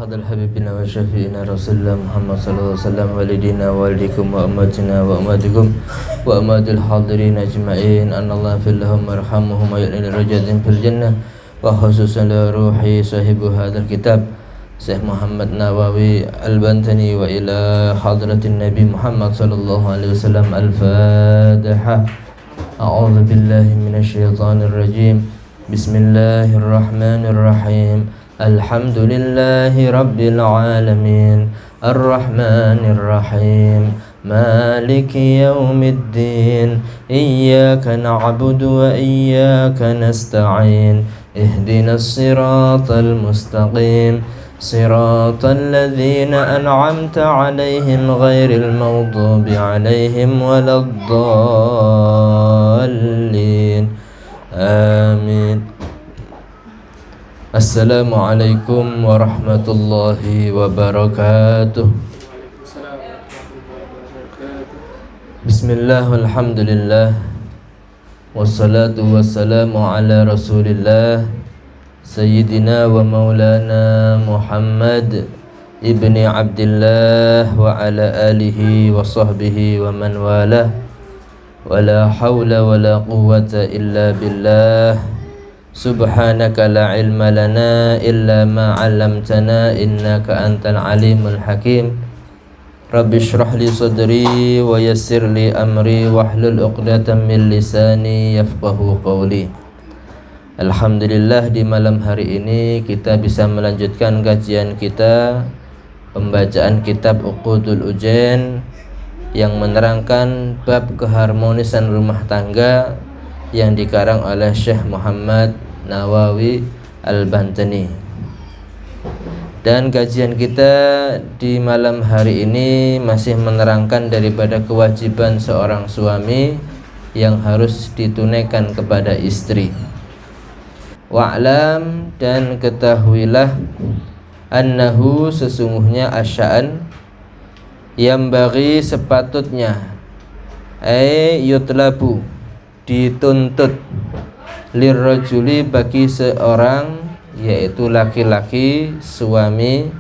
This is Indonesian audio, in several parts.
هذا حبيبنا وشفينا رسول الله محمد صلى الله عليه وسلم والدينا والديكم وأمتنا وأمتكم وأمات الحاضرين أجمعين أن الله في لهم وارحمهم ويؤمن رجال في الجنة وخصوصا لروحي صاحب هذا الكتاب Syekh Muhammad Nawawi Al-Bantani wa ila hadratin Nabi Muhammad sallallahu alaihi wasallam Al-Fatihah. A'udzu billahi minasyaitonir rajim. Bismillahirrahmanirrahim. Alhamdulillahi rabbil alamin. Ar-Rahmanir Rahim. Maliki yaumiddin. Iyyaka na'budu wa iyyaka nasta'in. Ihdinas siratal mustaqim. صراط الذين أنعمت عليهم غير المغضوب عليهم ولا الضالين آمين. السلام عليكم ورحمة الله وبركاته. بسم الله والحمد لله والصلاة والسلام على رسول الله Sayyidina wa maulana Muhammad ibni Abdillah wa ala alihi wa sahbihi wa man walah wa la hawla wa la quwwata illa billah. Subhanaka la ilma lana illa ma 'allamtana innaka antal alimul hakim. Rabbi shrah li sadri wa yassir li amri wahlul 'uqdatam min lisani yafqahu qawli. Alhamdulillah, di malam hari ini kita bisa melanjutkan kajian kita pembacaan kitab Uqudul Ujain yang menerangkan bab keharmonisan rumah tangga yang dikarang oleh Syekh Muhammad Nawawi Al-Bantani. Dan kajian kita di malam hari ini masih menerangkan daripada kewajiban seorang suami yang harus ditunaikan kepada istri. Wa'lam, dan ketahuilah, annahu, sesungguhnya asya'an, yang bagi sepatutnya, yutlabu, dituntut, lirrajuli, bagi seorang, yaitu laki-laki, suami,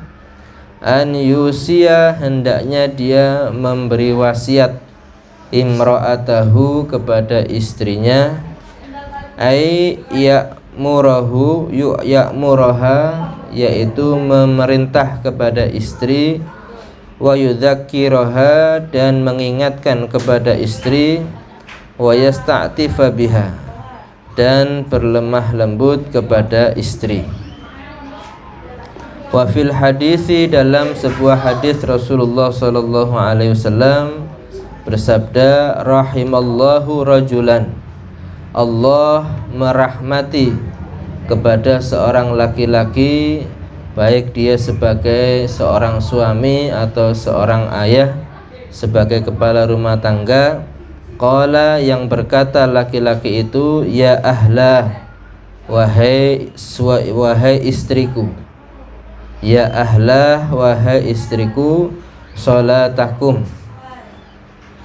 an yusia, hendaknya dia memberi wasiat, imra'atahu, kepada istrinya, murahu ya'muraha, yaitu memerintah kepada istri, wa yudzakkiraha, dan mengingatkan kepada istri, wa yasta'tifa biha, dan berlemah lembut kepada istri. Wa fil hadisi, dalam sebuah hadis Rasulullah sallallahu alaihi wasallam bersabda, rahimallahu rajulan, Allah merahmati kepada seorang laki-laki, baik dia sebagai seorang suami atau seorang ayah, sebagai kepala rumah tangga. Qala, yang berkata laki-laki itu, ya ahlah, wahai istriku, ya ahlah, wahai istriku, sholatakum,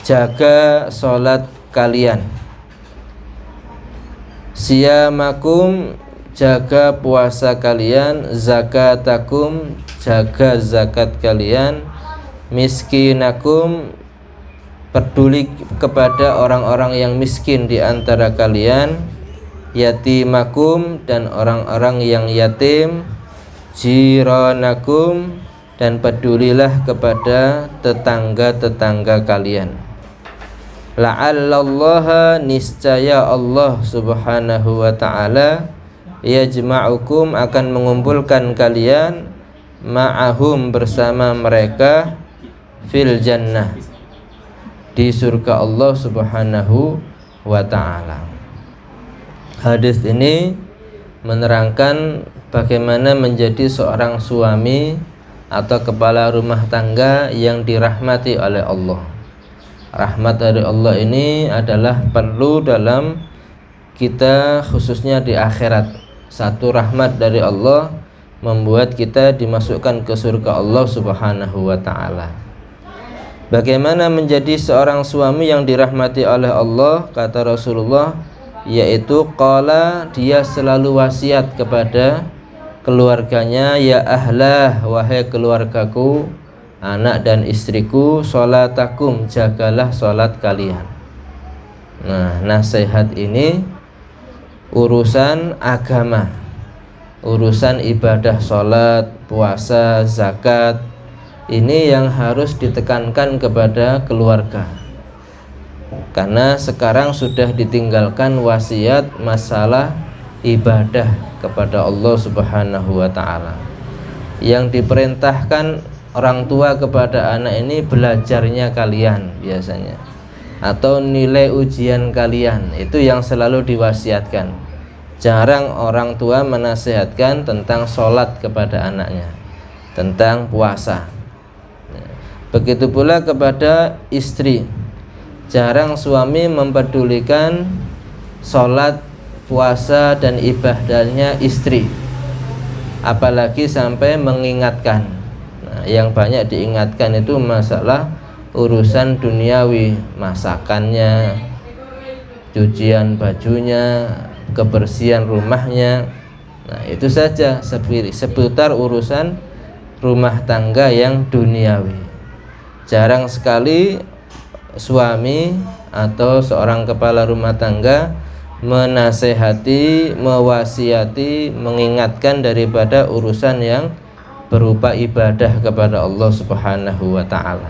jaga sholat kalian, siyamakum, jaga puasa kalian, zakatakum, jaga zakat kalian, miskinakum, peduli kepada orang-orang yang miskin di antara kalian, yatimakum, dan orang-orang yang yatim, jiranakum, dan pedulilah kepada tetangga-tetangga kalian. La'allallaha, niscaya Allah subhanahu wa ta'ala, yajma'ukum, akan mengumpulkan kalian, ma'ahum, bersama mereka, fil jannah, di surga Allah subhanahu wa ta'ala. Hadis ini menerangkan bagaimana menjadi seorang suami atau kepala rumah tangga yang dirahmati oleh Allah. Rahmat dari Allah ini adalah perlu dalam kita, khususnya di akhirat. Satu rahmat dari Allah membuat kita dimasukkan ke surga Allah subhanahu wa ta'ala. Bagaimana menjadi seorang suami yang dirahmati oleh Allah? Kata Rasulullah, yaitu qala, dia selalu wasiat kepada keluarganya, ya ahlah, wahai keluargaku, anak dan istriku, sholatakum, jagalah sholat kalian. Nah, nasihat ini urusan agama, urusan ibadah sholat, puasa, zakat, ini yang harus ditekankan kepada keluarga. Karena sekarang sudah ditinggalkan wasiat masalah ibadah kepada Allah Subhanahu wa ta'ala. Yang diperintahkan orang tua kepada anak ini belajarnya kalian biasanya, atau nilai ujian kalian, itu yang selalu diwasiatkan. Jarang orang tua menasihatkan tentang sholat kepada anaknya, tentang puasa. Begitu pula kepada istri, jarang suami mempedulikan sholat, puasa, dan ibadahnya istri, apalagi sampai mengingatkan. Nah, yang banyak diingatkan itu masalah urusan duniawi, masakannya, cucian bajunya, kebersihan rumahnya. Nah, itu saja seputar urusan rumah tangga yang duniawi. Jarang sekali suami atau seorang kepala rumah tangga menasehati, mewasiati, mengingatkan daripada urusan yang berupa ibadah kepada Allah Subhanahu wa ta'ala.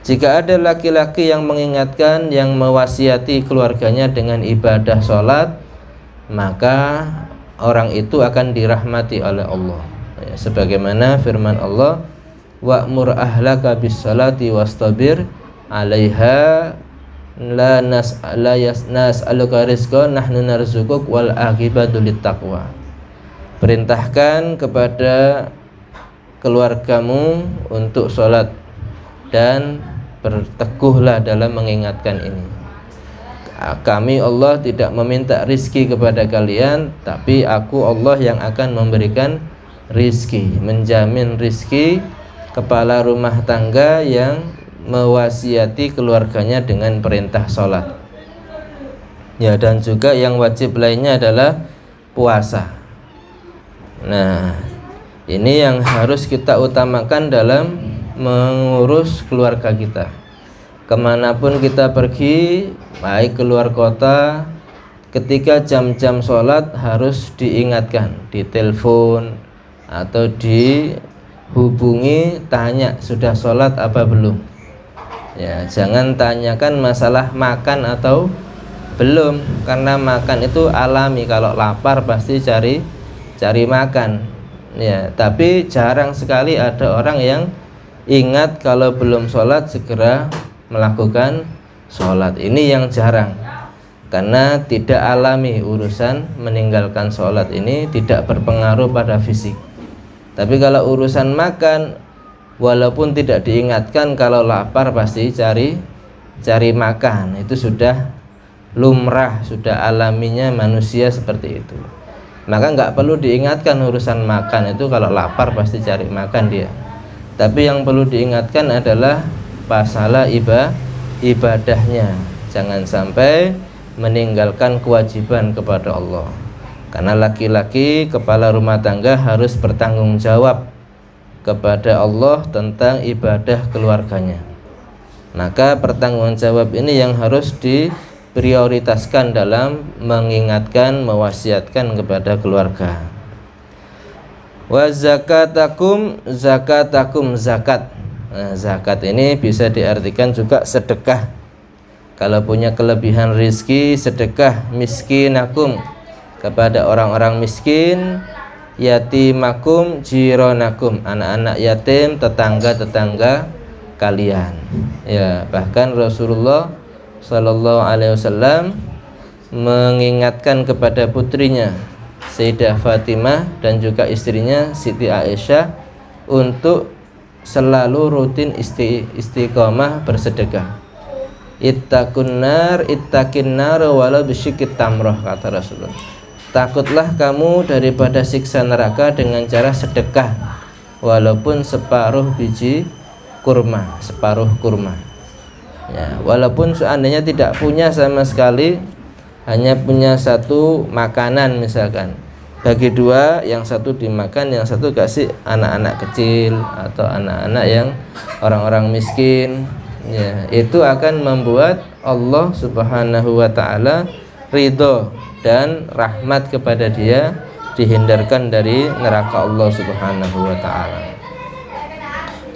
Jika ada laki-laki yang mengingatkan, yang mewasiati keluarganya dengan ibadah sholat, maka orang itu akan dirahmati oleh Allah. Sebagaimana firman Allah, wa'mur ahlaka bis salati wastabir 'alaiha la nas'aluka rizqan nahnu narzuquk wal aqibatu littaqwa. Perintahkan kepada keluargamu untuk sholat dan berteguhlah dalam mengingatkan ini. Kami Allah tidak meminta rizki kepada kalian, tapi aku Allah yang akan memberikan rizki, menjamin rizki kepala rumah tangga yang mewasiati keluarganya dengan perintah sholat. Ya, dan juga yang wajib lainnya adalah puasa. Nah, ini yang harus kita utamakan dalam mengurus keluarga kita. Kemanapun kita pergi, baik keluar kota, ketika jam-jam sholat harus diingatkan, ditelepon atau dihubungi, tanya sudah sholat apa belum. Ya, jangan tanyakan masalah makan atau belum, karena makan itu alami, kalau lapar pasti cari makan. Ya, tapi jarang sekali ada orang yang ingat kalau belum sholat segera melakukan sholat. Ini yang jarang, karena tidak alami. Urusan meninggalkan sholat ini tidak berpengaruh pada fisik. Tapi kalau urusan makan, walaupun tidak diingatkan, kalau lapar pasti cari makan. Itu sudah lumrah, sudah alaminya manusia seperti itu. Maka nggak perlu diingatkan urusan makan itu, kalau lapar pasti cari makan dia. Tapi yang perlu diingatkan adalah masalah ibadahnya. Jangan sampai meninggalkan kewajiban kepada Allah. Karena laki-laki kepala rumah tangga harus bertanggung jawab kepada Allah tentang ibadah keluarganya. Maka pertanggungan jawab ini yang harus diprioritaskan dalam mengingatkan, mewasiatkan kepada keluarga. Wa zakatakum zakat. Nah, zakat ini bisa diartikan juga sedekah. Kalau punya kelebihan rizki, sedekah. Miskinakum, kepada orang-orang miskin. Yatimakum jironakum, anak-anak yatim, tetangga-tetangga kalian. Ya, bahkan Rasulullah Sallallahu Alaihi Wasallam mengingatkan kepada putrinya Sayyidah Fatimah dan juga istrinya Siti Aisyah untuk selalu rutin istiqomah bersedekah. Ittaqin nar walau bisyikit tamroh, kata Rasulullah. Takutlah kamu daripada siksa neraka dengan cara sedekah, walaupun separuh biji kurma, separuh kurma. Ya, walaupun seandainya tidak punya sama sekali, hanya punya satu makanan misalkan, bagi dua, yang satu dimakan, yang satu kasih anak-anak kecil atau anak-anak yang orang-orang miskin. Ya, itu akan membuat Allah Subhanahu wa taala ridho dan rahmat kepada dia, dihindarkan dari neraka Allah Subhanahu wa taala.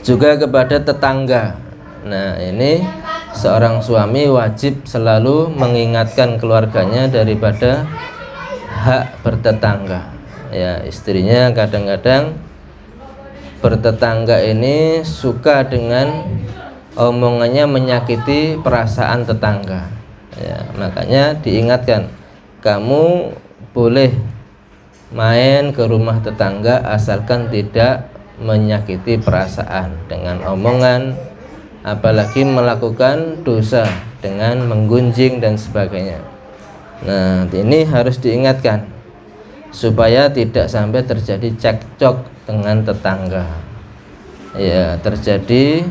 Juga kepada tetangga. Nah, ini seorang suami wajib selalu mengingatkan keluarganya daripada hak bertetangga. Ya, istrinya kadang-kadang bertetangga ini suka dengan omongannya menyakiti perasaan tetangga. Ya, makanya diingatkan, kamu boleh main ke rumah tetangga asalkan tidak menyakiti perasaan dengan omongan, apalagi melakukan dosa dengan menggunjing dan sebagainya. Nah, ini harus diingatkan supaya tidak sampai terjadi cekcok dengan tetangga. Ya, terjadi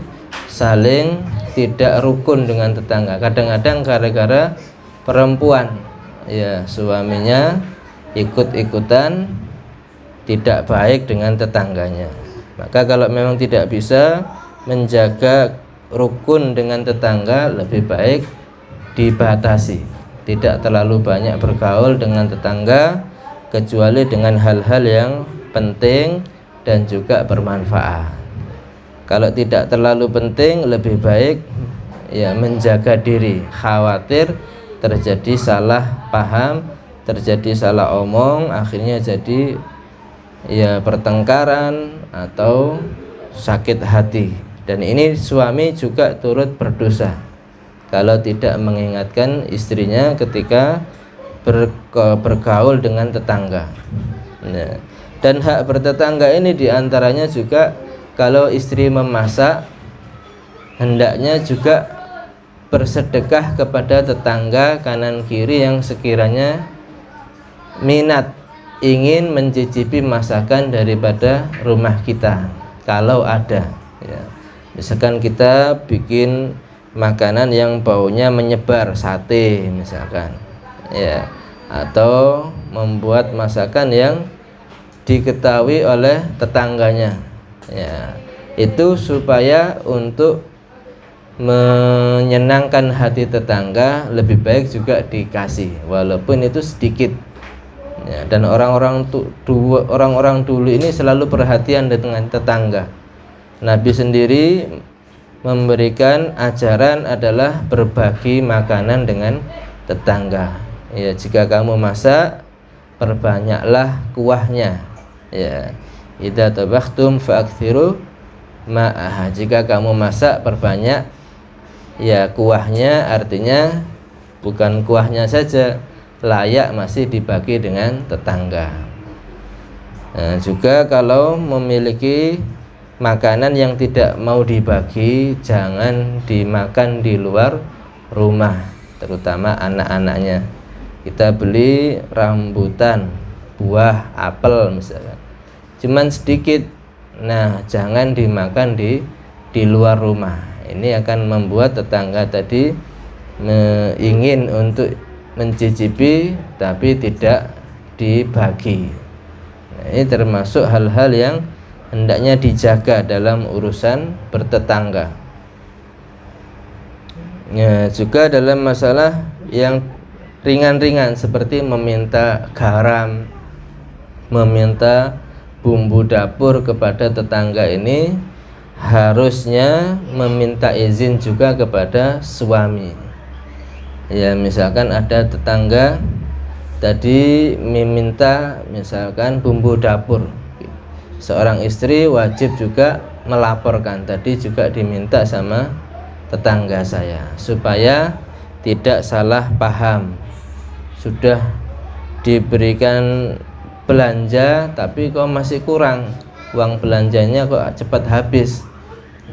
saling tidak rukun dengan tetangga. Kadang-kadang gara-gara perempuan, ya, suaminya ikut-ikutan tidak baik dengan tetangganya. Maka kalau memang tidak bisa menjaga rukun dengan tetangga, lebih baik dibatasi. Tidak terlalu banyak bergaul dengan tetangga kecuali dengan hal-hal yang penting dan juga bermanfaat. Kalau tidak terlalu penting, lebih baik ya menjaga diri, khawatir terjadi salah paham, terjadi salah omong, akhirnya jadi ya pertengkaran atau sakit hati. Dan ini suami juga turut berdosa kalau tidak mengingatkan istrinya ketika bergaul dengan tetangga. Nah, dan hak bertetangga ini diantaranya juga kalau istri memasak, hendaknya juga bersedekah kepada tetangga kanan kiri yang sekiranya minat ingin mencicipi masakan daripada rumah kita, kalau ada. Ya. Misalkan kita bikin makanan yang baunya menyebar, sate misalkan, ya, atau membuat masakan yang diketahui oleh tetangganya, ya, itu supaya untuk menyenangkan hati tetangga lebih baik juga dikasih walaupun itu sedikit, ya. Dan orang-orang dulu ini selalu perhatian dengan tetangga. Nabi sendiri memberikan ajaran adalah berbagi makanan dengan tetangga. Ya, jika kamu masak, perbanyaklah kuahnya. Ya, idza tabakhtum fa'kthiru ma'aha. Jika kamu masak, perbanyak ya kuahnya, artinya bukan kuahnya saja, layak masih dibagi dengan tetangga. Nah, juga kalau memiliki makanan yang tidak mau dibagi, jangan dimakan di luar rumah, terutama anak-anaknya. Kita beli rambutan, buah, apel misalkan, cuman sedikit, nah jangan dimakan di luar rumah. Ini akan membuat tetangga tadi ingin untuk mencicipi tapi tidak dibagi. Nah, ini termasuk hal-hal yang hendaknya dijaga dalam urusan bertetangga. Ya, juga dalam masalah yang ringan-ringan seperti meminta garam, meminta bumbu dapur kepada tetangga, ini harusnya meminta izin juga kepada suami. Ya, misalkan ada tetangga tadi meminta misalkan bumbu dapur, seorang istri wajib juga melaporkan, tadi juga diminta sama tetangga saya, supaya tidak salah paham. Sudah diberikan belanja tapi kok masih kurang, uang belanjanya kok cepat habis.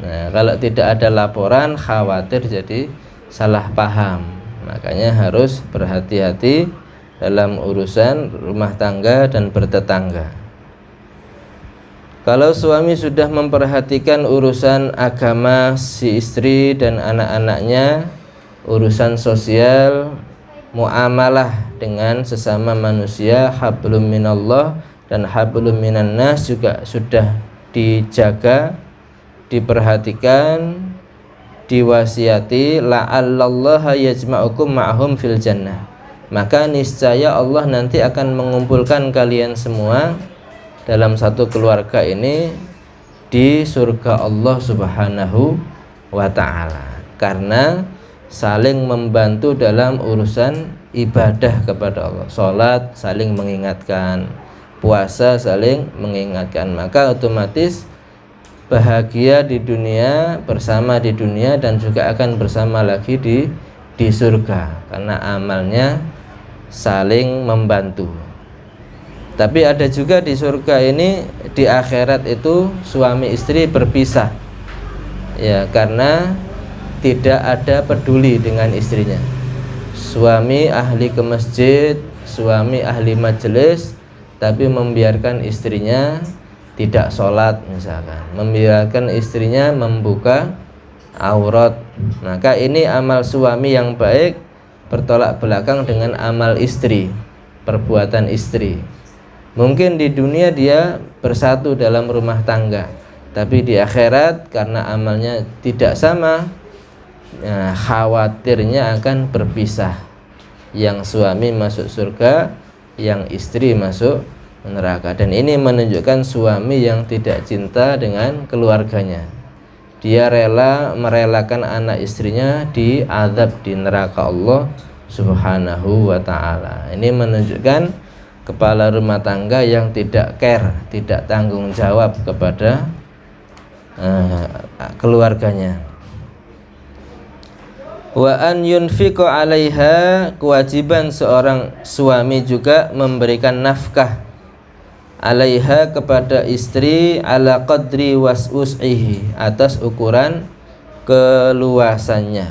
Nah, kalau tidak ada laporan, khawatir jadi salah paham. Makanya harus berhati-hati dalam urusan rumah tangga dan bertetangga. Kalau suami sudah memperhatikan urusan agama si istri dan anak-anaknya, urusan sosial, muamalah dengan sesama manusia, hablum minallah dan hablum minan nas juga sudah dijaga, diperhatikan, diwasiati, la'allallaha yajma'ukum ma'hum fil jannah. Maka niscaya Allah nanti akan mengumpulkan kalian semua dalam satu keluarga ini di surga Allah Subhanahu wa ta'ala, karena saling membantu dalam urusan ibadah kepada Allah. Sholat saling mengingatkan, puasa saling mengingatkan, maka otomatis bahagia di dunia, bersama di dunia, dan juga akan bersama lagi di surga karena amalnya saling membantu. Tapi ada juga di surga ini, di akhirat itu suami istri berpisah ya, karena tidak ada peduli dengan istrinya. Suami ahli ke masjid, suami ahli majelis, tapi membiarkan istrinya tidak sholat misalkan, membiarkan istrinya membuka aurat. Maka ini amal suami yang baik bertolak belakang dengan amal istri, perbuatan istri. Mungkin di dunia dia bersatu dalam rumah tangga, tapi di akhirat karena amalnya tidak sama, khawatirnya akan berpisah. Yang suami masuk surga, yang istri masuk neraka. Dan ini menunjukkan suami yang tidak cinta dengan keluarganya. Dia merelakan anak istrinya diazab di neraka Allah Subhanahu wa ta'ala. Ini menunjukkan kepala rumah tangga yang tidak care, tidak tanggung jawab kepada keluarganya. Wa an yunfiqu 'alaiha, kewajiban seorang suami juga memberikan nafkah 'alaiha kepada istri, ala qadri was'us'ihi, atas ukuran keluasannya,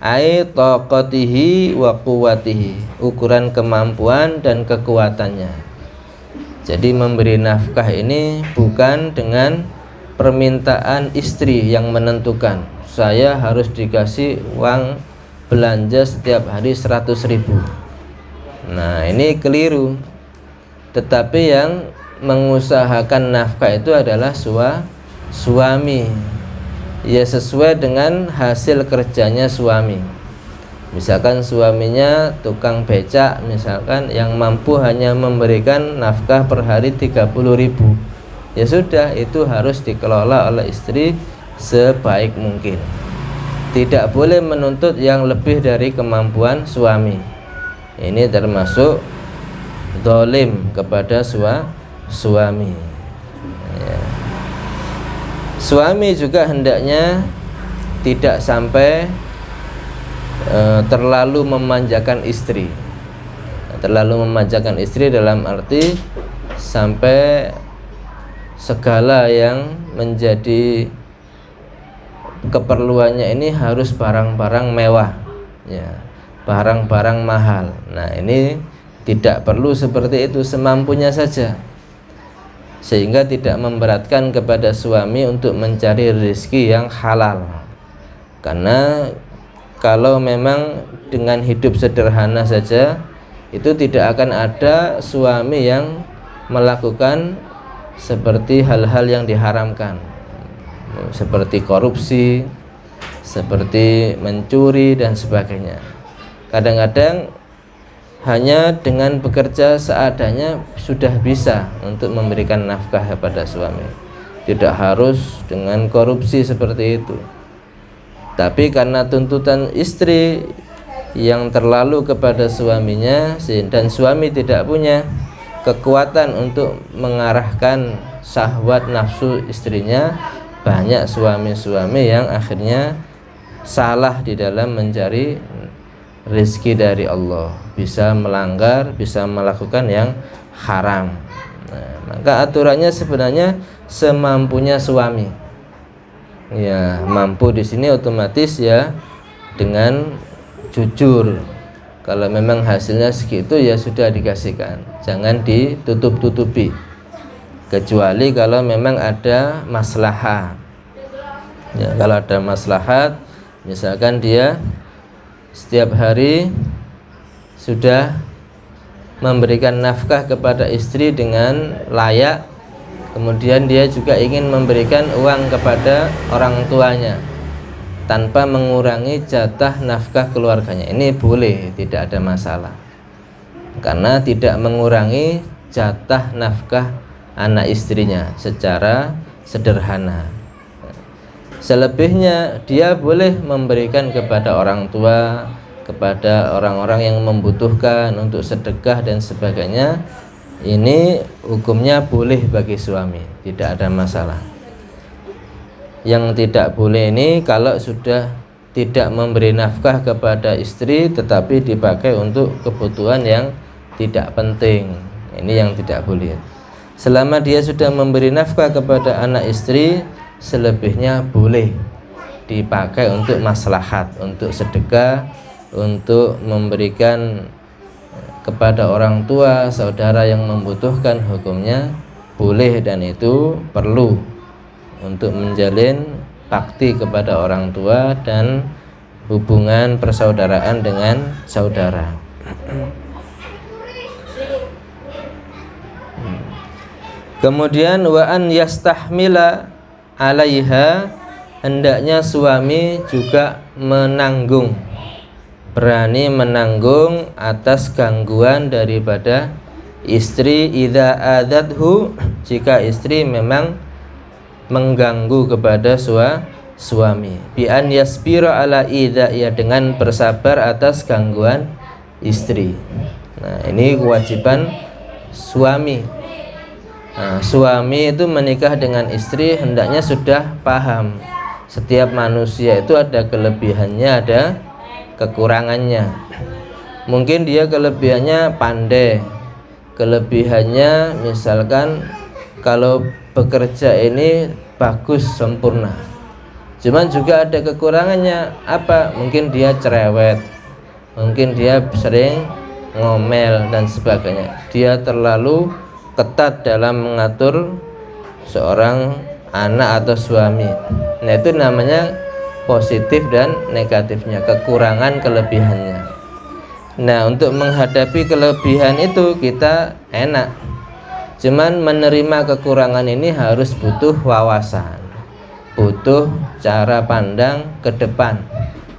ai taqatihi wa quwwatihi, ukuran kemampuan dan kekuatannya. Jadi memberi nafkah ini bukan dengan permintaan istri yang menentukan, saya harus dikasih uang belanja setiap hari 100.000. Nah, ini keliru. Tetapi yang mengusahakan nafkah itu adalah suami. Ya, sesuai dengan hasil kerjanya suami. Misalkan suaminya tukang becak misalkan, yang mampu hanya memberikan nafkah per hari 30.000, ya sudah, itu harus dikelola oleh istri sebaik mungkin. Tidak boleh menuntut yang lebih dari kemampuan suami. Ini termasuk zalim kepada suami ya. Suami juga hendaknya tidak sampai terlalu memanjakan istri. Terlalu memanjakan istri dalam arti sampai segala yang menjadi keperluannya ini harus barang-barang mewah ya, barang-barang mahal. Nah, ini tidak perlu seperti itu, semampunya saja, sehingga tidak memberatkan kepada suami untuk mencari rezeki yang halal. Karena kalau memang dengan hidup sederhana saja, itu tidak akan ada suami yang melakukan seperti hal-hal yang diharamkan, seperti korupsi, seperti mencuri dan sebagainya. Kadang-kadang hanya dengan bekerja seadanya sudah bisa untuk memberikan nafkah kepada suami. Tidak harus dengan korupsi seperti itu. Tapi karena tuntutan istri yang terlalu kepada suaminya, dan suami tidak punya kekuatan untuk mengarahkan syahwat nafsu istrinya, banyak suami-suami yang akhirnya salah di dalam mencari rezeki dari Allah, bisa melanggar, bisa melakukan yang haram. Nah, maka aturannya sebenarnya semampunya suami. Ya, mampu di sini otomatis ya dengan jujur. Kalau memang hasilnya segitu ya sudah dikasihkan, jangan ditutup-tutupi. Kecuali kalau memang ada maslahat. Ya, kalau ada maslahat, misalkan dia setiap hari sudah memberikan nafkah kepada istri dengan layak, kemudian dia juga ingin memberikan uang kepada orang tuanya tanpa mengurangi jatah nafkah keluarganya, ini boleh, tidak ada masalah, karena tidak mengurangi jatah nafkah anak istrinya secara sederhana. Selebihnya dia boleh memberikan kepada orang tua, kepada orang-orang yang membutuhkan untuk sedekah dan sebagainya. Ini hukumnya boleh bagi suami, tidak ada masalah. Yang tidak boleh ini kalau sudah tidak memberi nafkah kepada istri tetapi dipakai untuk kebutuhan yang tidak penting, ini yang tidak boleh. Selama dia sudah memberi nafkah kepada anak istri, selebihnya boleh dipakai untuk maslahat, untuk sedekah, untuk memberikan kepada orang tua, saudara yang membutuhkan, hukumnya boleh dan itu perlu untuk menjalin bakti kepada orang tua dan hubungan persaudaraan dengan saudara. Kemudian wa an yastahmila 'alaiha, hendaknya suami juga menanggung, berani menanggung atas gangguan daripada istri. Idza adathu, jika istri memang mengganggu kepada suami. Bi an yasbira ala idza, ya dengan bersabar atas gangguan istri. Nah, ini kewajiban suami. Nah, suami itu menikah dengan istri hendaknya sudah paham setiap manusia itu ada kelebihannya, ada kekurangannya. Mungkin dia kelebihannya pandai, kelebihannya misalkan kalau bekerja ini bagus, sempurna. Cuman juga ada kekurangannya, apa? Mungkin dia cerewet, mungkin dia sering ngomel dan sebagainya. Dia terlalu ketat dalam mengatur seorang anak atau suami. Nah, itu namanya positif dan negatifnya, kekurangan kelebihannya. Nah, untuk menghadapi kelebihan itu kita enak, cuman menerima kekurangan ini harus butuh wawasan, butuh cara pandang ke depan,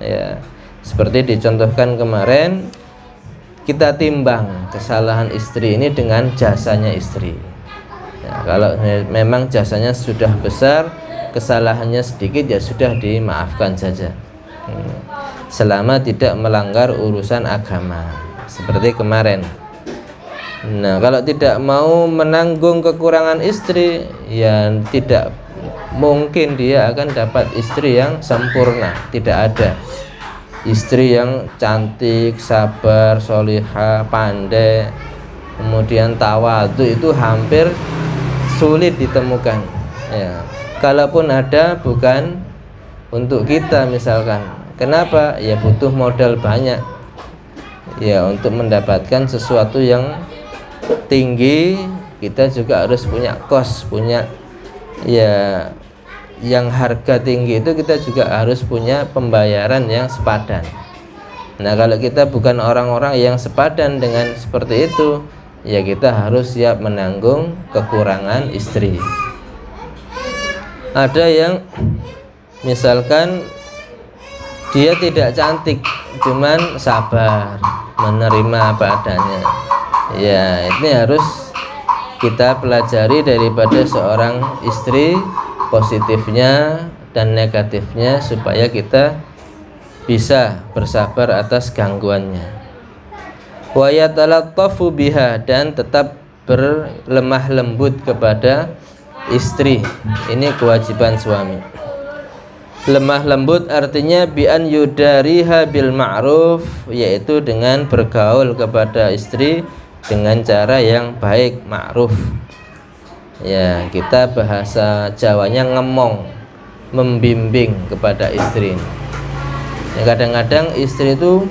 ya. Seperti dicontohkan kemarin, kita timbang kesalahan istri ini dengan jasanya istri. Ya, kalau memang jasanya sudah besar, kesalahannya sedikit, ya sudah dimaafkan saja, selama tidak melanggar urusan agama seperti kemarin. Nah, kalau tidak mau menanggung kekurangan istri, ya tidak mungkin dia akan dapat istri yang sempurna. Tidak ada istri yang cantik, sabar, solihah, pandai, kemudian tawadhu, itu hampir sulit ditemukan, ya. Kalaupun ada, bukan untuk kita misalkan. Kenapa? Ya butuh modal banyak, ya, untuk mendapatkan sesuatu yang tinggi. Kita juga harus punya kos, punya, ya, yang harga tinggi itu kita juga harus punya pembayaran yang sepadan. Nah, kalau kita bukan orang-orang yang sepadan dengan seperti itu, ya kita harus siap menanggung kekurangan istri. Ada yang misalkan dia tidak cantik, cuman sabar, menerima apa adanya. Ya, ini harus kita pelajari daripada seorang istri, positifnya dan negatifnya, supaya kita bisa bersabar atas gangguannya. Wa yatalattafu biha, dan tetap berlemah lembut kepada istri. Ini kewajiban suami. Lemah lembut artinya bi an yudariha bil ma'ruf, yaitu dengan bergaul kepada istri dengan cara yang baik, ma'ruf. Ya, kita bahasa Jawanya ngemong, membimbing kepada istri. Ya, kadang-kadang istri itu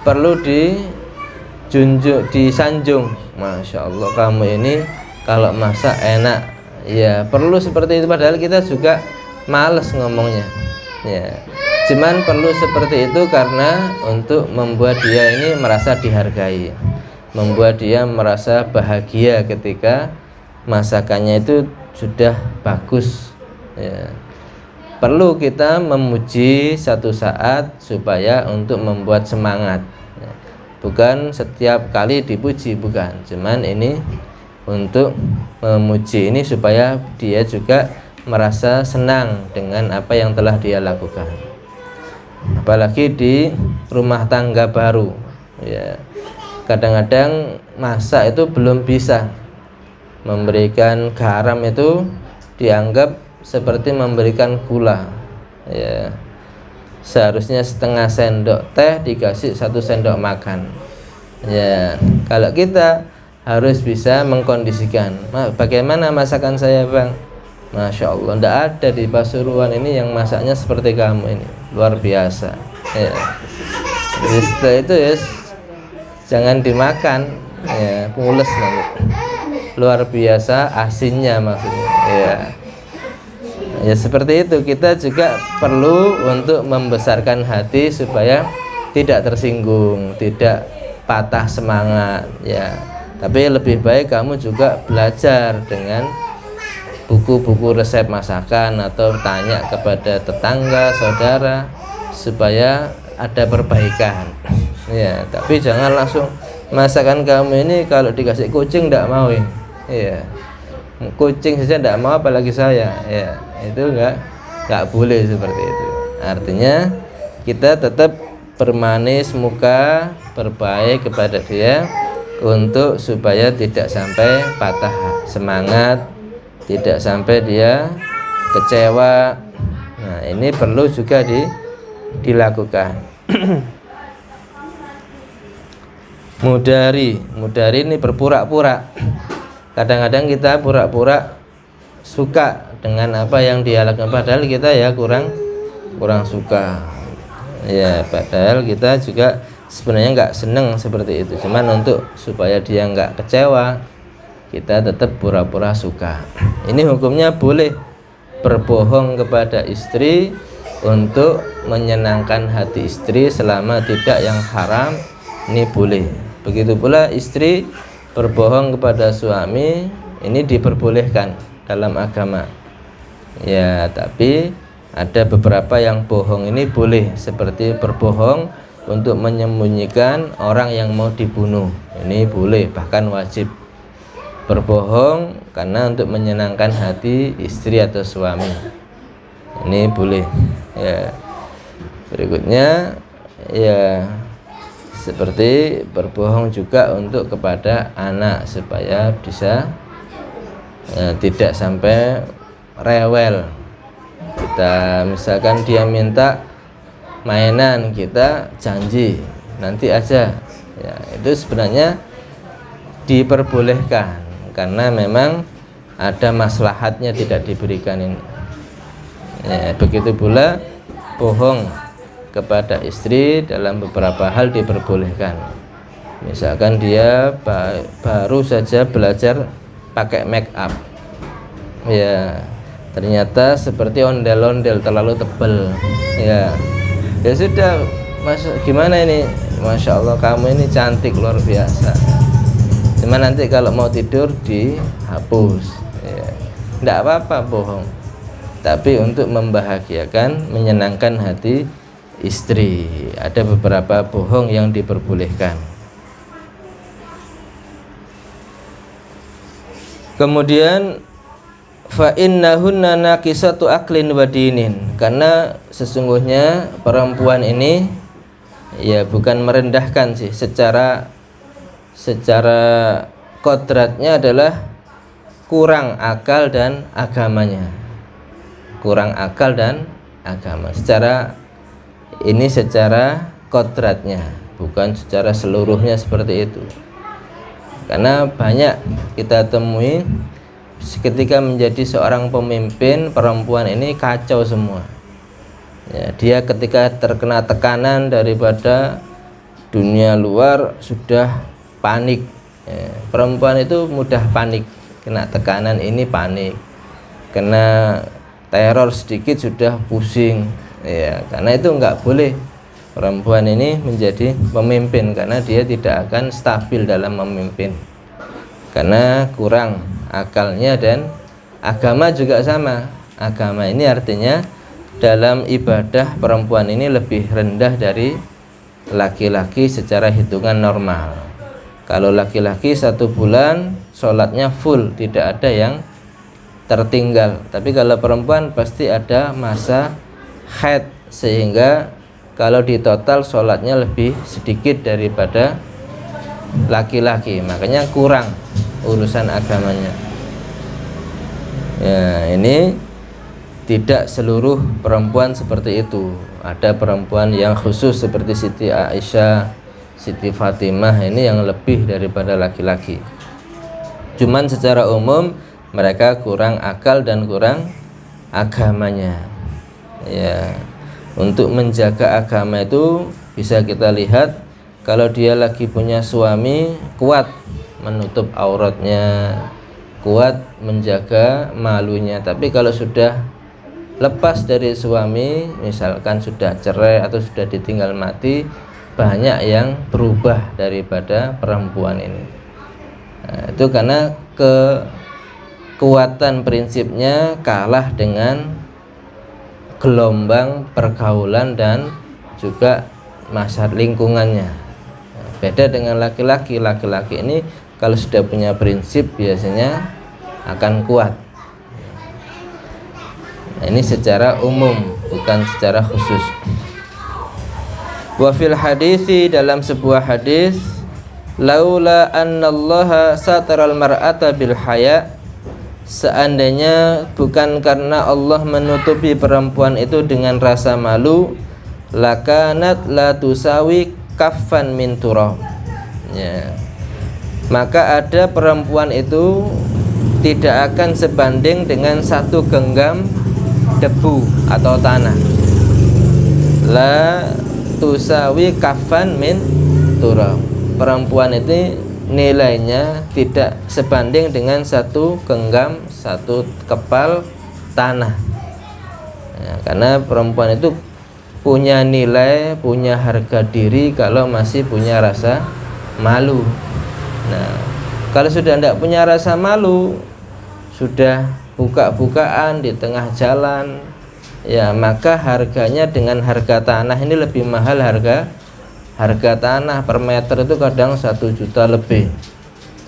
perlu dijunjung, disanjung. Masya Allah, kamu ini kalau masak enak. Ya, perlu seperti itu, padahal kita juga males ngomongnya. Ya, Cuman perlu seperti itu karena untuk membuat dia ini merasa dihargai, membuat dia merasa bahagia ketika masakannya itu sudah bagus ya. Perlu kita memuji satu saat supaya untuk membuat semangat ya. Bukan setiap kali dipuji, bukan, cuman ini untuk memuji ini supaya dia juga merasa senang dengan apa yang telah dia lakukan. Apalagi di rumah tangga baru ya, kadang-kadang masak itu belum bisa, memberikan garam itu dianggap seperti memberikan gula ya. Seharusnya setengah sendok teh dikasih 1 sendok makan ya. Kalau kita harus bisa mengkondisikan, bagaimana masakan saya bang? Masya Allah, tidak ada di Pasuruan ini yang masaknya seperti kamu ini, luar biasa ya. Jadi setelah itu ya jangan dimakan ya, mules nanti, luar biasa asinnya maksudnya ya. Ya seperti itu, kita juga perlu untuk membesarkan hati supaya tidak tersinggung, tidak patah semangat ya. Tapi lebih baik kamu juga belajar dengan buku-buku resep masakan atau tanya kepada tetangga, saudara supaya ada perbaikan ya. Tapi jangan langsung masakan kamu ini kalau dikasih kucing tidak mau ini ya. Kucing saja tidak mau apalagi saya ya. Itu enggak boleh seperti itu. Artinya kita tetap bermanis muka, berbaik kepada dia untuk supaya tidak sampai patah semangat, tidak sampai dia kecewa. Nah, ini perlu juga dilakukan. Mudari ini berpura-pura. Kadang-kadang kita pura-pura suka dengan apa yang dia lakukan, padahal kita ya kurang suka ya. Padahal kita juga sebenarnya nggak seneng seperti itu, cuman untuk supaya dia nggak kecewa kita tetap pura-pura suka. Ini hukumnya boleh berbohong kepada istri untuk menyenangkan hati istri selama tidak yang haram, ini boleh. Begitu pula istri berbohong kepada suami, ini diperbolehkan dalam agama ya. Tapi ada beberapa yang bohong ini boleh, seperti berbohong untuk menyembunyikan orang yang mau dibunuh, ini boleh, bahkan wajib berbohong karena untuk menyenangkan hati istri atau suami, ini boleh ya. Berikutnya ya seperti berbohong juga untuk kepada anak supaya bisa ya, tidak sampai rewel. Kita misalkan dia minta mainan, kita janji nanti aja ya, itu sebenarnya diperbolehkan karena memang ada maslahatnya tidak diberikan ini ya. Begitu pula bohong kepada istri dalam beberapa hal diperbolehkan. Misalkan dia baru saja belajar pakai make up ya, ternyata seperti ondel-ondel terlalu tebal ya. Ya sudah, Mas, gimana ini? Masya Allah kamu ini cantik luar biasa. Cuma nanti kalau mau tidur dihapus ya. Tidak apa-apa bohong, tapi untuk membahagiakan, menyenangkan hati istri. Ada beberapa bohong yang diperbolehkan. Kemudian fa innahunna naqisatu aqlin wa dinin, karena sesungguhnya perempuan ini ya bukan merendahkan sih, secara kodratnya adalah kurang akal dan agamanya. Kurang akal dan agama. Secara kodratnya, bukan secara seluruhnya seperti itu. Karena banyak kita temui ketika menjadi seorang pemimpin, perempuan ini kacau semua ya. Dia ketika terkena tekanan daripada dunia luar sudah panik ya. Perempuan itu mudah panik, kena tekanan ini panik, kena teror sedikit sudah pusing Ya, karena itu nggak boleh perempuan ini menjadi pemimpin, karena dia tidak akan stabil dalam memimpin, karena kurang akalnya. Dan agama juga sama. Agama ini artinya dalam ibadah perempuan ini lebih rendah dari laki-laki secara hitungan normal. Kalau laki-laki 1 bulan sholatnya full, tidak ada yang tertinggal. Tapi kalau perempuan pasti ada masa haid, sehingga kalau di total sholatnya lebih sedikit daripada laki-laki, makanya kurang urusan agamanya. Ya, ini tidak seluruh perempuan seperti itu. Ada perempuan yang khusus seperti Siti Aisyah, Siti Fatimah, ini yang lebih daripada laki-laki. Cuman secara umum mereka kurang akal dan kurang agamanya. Ya, untuk menjaga agama itu bisa kita lihat, kalau dia lagi punya suami, kuat menutup auratnya, kuat menjaga malunya. Tapi kalau sudah lepas dari suami, misalkan sudah cerai atau sudah ditinggal mati, banyak yang berubah daripada perempuan ini. Nah, itu karena kekuatan prinsipnya kalah dengan gelombang pergaulan dan juga masa lingkungannya. Beda dengan laki-laki. Laki-laki ini kalau sudah punya prinsip biasanya akan kuat. Nah, ini secara umum, bukan secara khusus. Wa fil hadisi, dalam sebuah hadis, laula annallaha sataral mar'ata bil haya, seandainya bukan karena Allah menutupi perempuan itu dengan rasa malu, lakanat la tusawi kaffan min turab. Ya, maka ada perempuan itu tidak akan sebanding dengan 1 genggam debu atau tanah. La tusawi kaffan min turab. Perempuan itu nilainya tidak sebanding dengan 1 genggam, 1 kepal tanah. Ya, karena perempuan itu punya nilai, punya harga diri kalau masih punya rasa malu. Nah, kalau sudah tidak punya rasa malu, sudah buka-bukaan di tengah jalan, ya maka harganya dengan harga tanah ini lebih mahal. Harga tanah per meter itu kadang 1 juta lebih.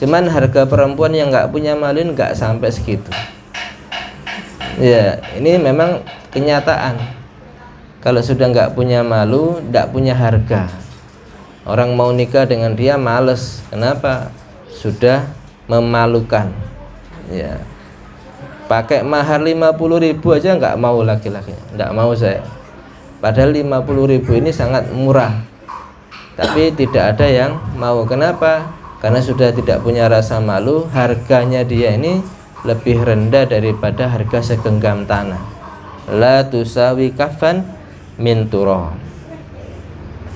Cuman harga perempuan yang nggak punya malu nggak sampai segitu. Ya, ini memang kenyataan. Kalau sudah nggak punya malu, nggak punya harga. Orang mau nikah dengan dia males. Kenapa? Sudah memalukan. Ya, pakai mahar 50.000 aja nggak mau laki-laki, nggak mau saya. Padahal 50.000 ini sangat murah, tapi tidak ada yang mau. Kenapa? Karena sudah tidak punya rasa malu. Harganya dia ini lebih rendah daripada harga segenggam tanah. La tusawi kafan min turab.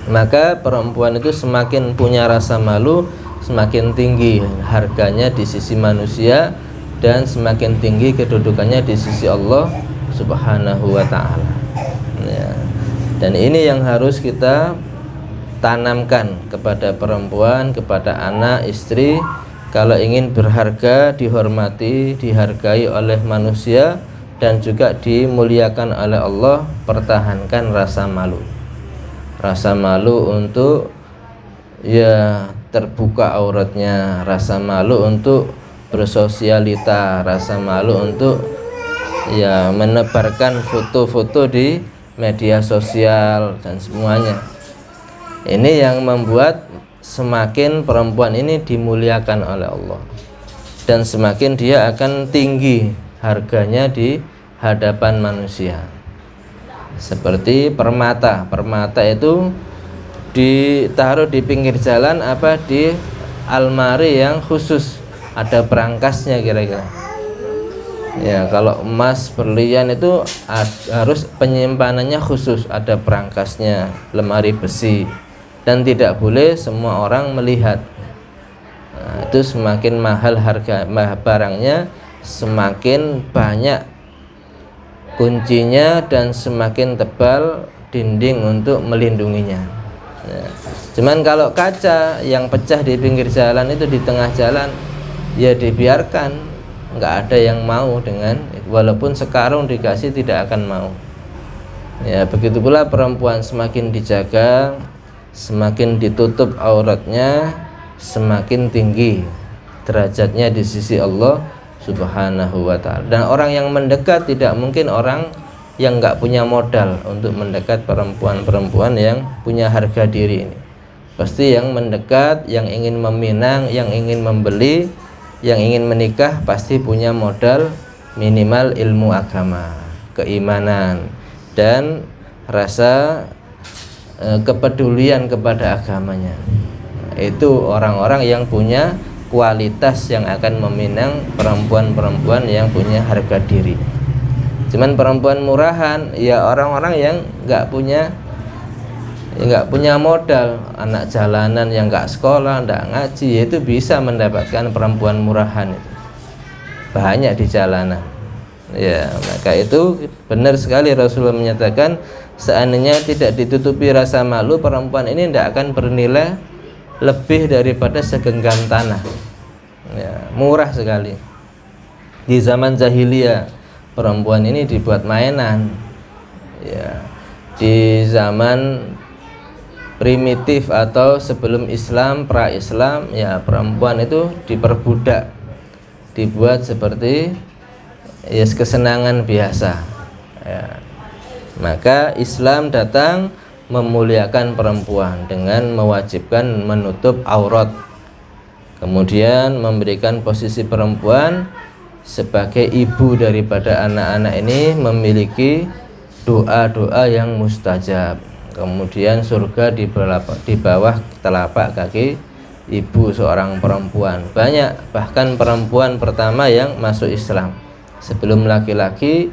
Maka perempuan itu semakin punya rasa malu, semakin tinggi harganya di sisi manusia, dan semakin tinggi kedudukannya di sisi Allah Subhanahu wa ta'ala. Ya. Dan ini yang harus kita tanamkan kepada perempuan, kepada anak, istri. Kalau ingin berharga, dihormati, dihargai oleh manusia, dan juga dimuliakan oleh Allah, pertahankan rasa malu. Rasa malu untuk ya terbuka auratnya, rasa malu untuk bersosialita, rasa malu untuk ya menebarkan foto-foto di media sosial dan semuanya. Ini yang membuat semakin perempuan ini dimuliakan oleh Allah, dan semakin dia akan tinggi harganya di hadapan manusia. Seperti permata. Permata itu ditaruh di pinggir jalan, apa di almari yang khusus, ada berangkasnya kira-kira. Ya, kalau emas, berlian itu harus penyimpanannya khusus, ada berangkasnya, lemari besi, dan tidak boleh semua orang melihat. Nah, itu semakin mahal harga barangnya, semakin banyak kuncinya dan semakin tebal dinding untuk melindunginya. Ya. Cuman kalau kaca yang pecah di pinggir jalan itu di tengah jalan, ya dibiarkan, nggak ada yang mau dengan, walaupun sekarung dikasih tidak akan mau. Ya, begitu pula perempuan semakin dijaga, semakin ditutup auratnya, semakin tinggi derajatnya di sisi Allah Subhanahu wa ta'ala. Dan orang yang mendekat tidak mungkin orang yang nggak punya modal untuk mendekat perempuan-perempuan yang punya harga diri ini. Pasti yang mendekat, yang ingin meminang, yang ingin membeli, yang ingin menikah pasti punya modal minimal ilmu agama, keimanan, dan rasa kepedulian kepada agamanya. Itu orang-orang yang punya kualitas yang akan meminang perempuan-perempuan yang punya harga diri. Cuman perempuan murahan ya orang-orang yang nggak punya modal, anak jalanan yang nggak sekolah, nggak ngaji, itu bisa mendapatkan perempuan murahan itu banyak di jalanan. Ya, maka itu benar sekali Rasulullah menyatakan seandainya tidak ditutupi rasa malu, perempuan ini tidak akan bernilai lebih daripada segenggam tanah. Ya, murah sekali. Di zaman jahiliyah perempuan ini dibuat mainan. Ya, di zaman primitif atau sebelum Islam, pra-Islam, ya perempuan itu diperbudak, dibuat seperti ya kesenangan biasa. Ya. Maka Islam datang memuliakan perempuan dengan mewajibkan menutup aurat, kemudian memberikan posisi perempuan sebagai ibu daripada anak-anak ini memiliki doa-doa yang mustajab. Kemudian surga di bawah telapak kaki ibu seorang perempuan. Banyak, bahkan perempuan pertama yang masuk Islam. Sebelum laki-laki,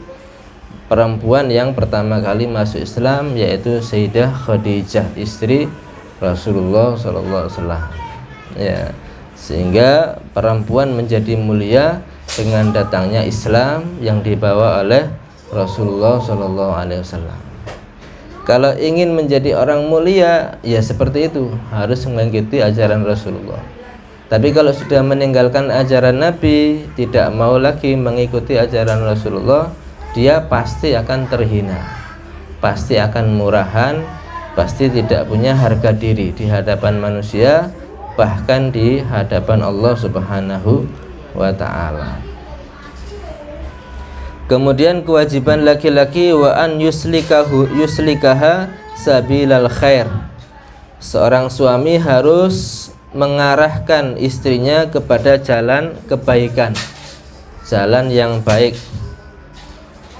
perempuan yang pertama kali masuk Islam yaitu Sayyidah Khadijah, istri Rasulullah SAW. Ya, sehingga perempuan menjadi mulia dengan datangnya Islam yang dibawa oleh Rasulullah SAW. Kalau ingin menjadi orang mulia, ya seperti itu, harus mengikuti ajaran Rasulullah. Tapi kalau sudah meninggalkan ajaran Nabi, tidak mau lagi mengikuti ajaran Rasulullah, dia pasti akan terhina, pasti akan murahan, pasti tidak punya harga diri di hadapan manusia, bahkan di hadapan Allah Subhanahu wa ta'ala. Kemudian kewajiban laki-laki wa an yuslikaha sabilal khair. Seorang suami harus mengarahkan istrinya kepada jalan kebaikan, jalan yang baik.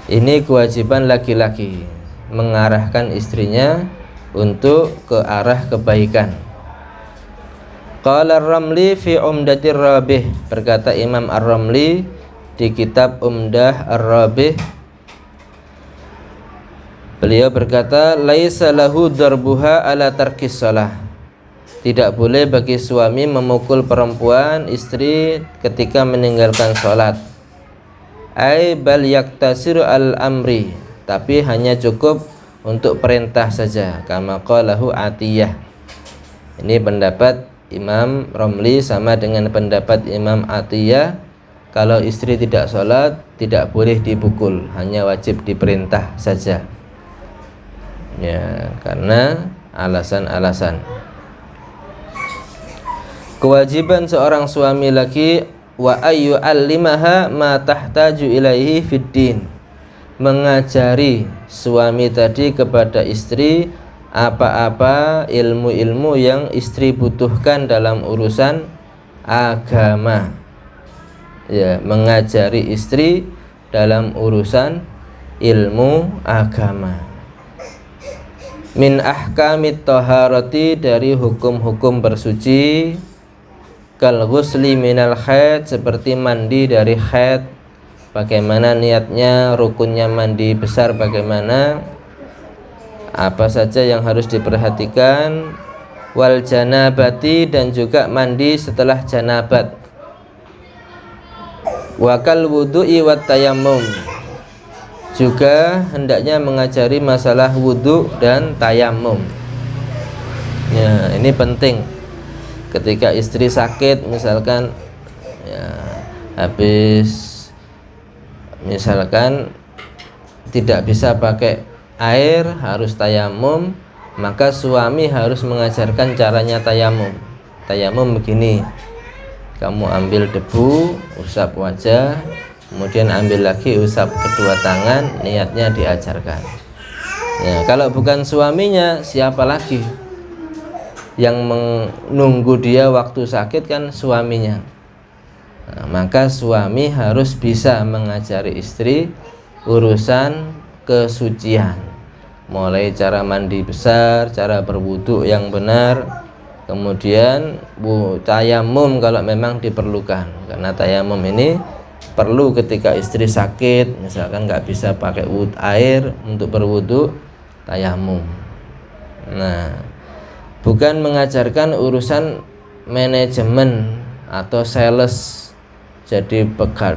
Ini kewajiban laki-laki, mengarahkan istrinya untuk ke arah kebaikan. Qala Ar-Ramli fi Umdatir Rabih, berkata Imam Ar-Ramli di kitab Umdah Ar-Rabih, beliau berkata, laisa lahu darbuha ala tarkis shalah. Tidak boleh bagi suami memukul perempuan istri ketika meninggalkan sholat. Ai bal yaktasiru al-amri, tapi hanya cukup untuk perintah saja, kama qalahu Atiyah. Ini pendapat Imam Ramli sama dengan pendapat Imam Atiyah. Kalau istri tidak sholat, tidak boleh dipukul, hanya wajib diperintah saja. Ya, karena alasan-alasan. Kewajiban seorang suami laki wa ayyu allimaha ma tahtaju ilaihi fid din, mengajari suami tadi kepada istri apa-apa ilmu-ilmu yang istri butuhkan dalam urusan agama. Ya, mengajari istri dalam urusan ilmu agama. Min ahkamit taharati, dari hukum-hukum bersuci. Kal ghusli minal haid, seperti mandi dari haid, bagaimana niatnya, rukunnya mandi besar bagaimana, apa saja yang harus diperhatikan. Wal janabati, dan juga mandi setelah janabat. Wakal wudu'i wat tayammum, Juga hendaknya mengajari masalah wudhu dan tayamum. Ya, ini penting. Ketika istri sakit misalkan, ya, habis misalkan tidak bisa pakai air, harus tayamum, maka suami harus mengajarkan caranya tayamum. Tayamum begini, kamu ambil debu, usap wajah, kemudian ambil lagi usap kedua tangan, niatnya diajarkan. Ya, kalau bukan suaminya, siapa lagi? Yang menunggu dia waktu sakit kan suaminya. Nah, maka suami harus bisa mengajari istri urusan kesucian, mulai cara mandi besar, cara berwudu yang benar, kemudian tayamum kalau memang diperlukan, karena tayamum ini perlu ketika istri sakit, misalkan nggak bisa pakai air untuk berwudu, tayamum. Nah, bukan mengajarkan urusan manajemen atau sales, jadi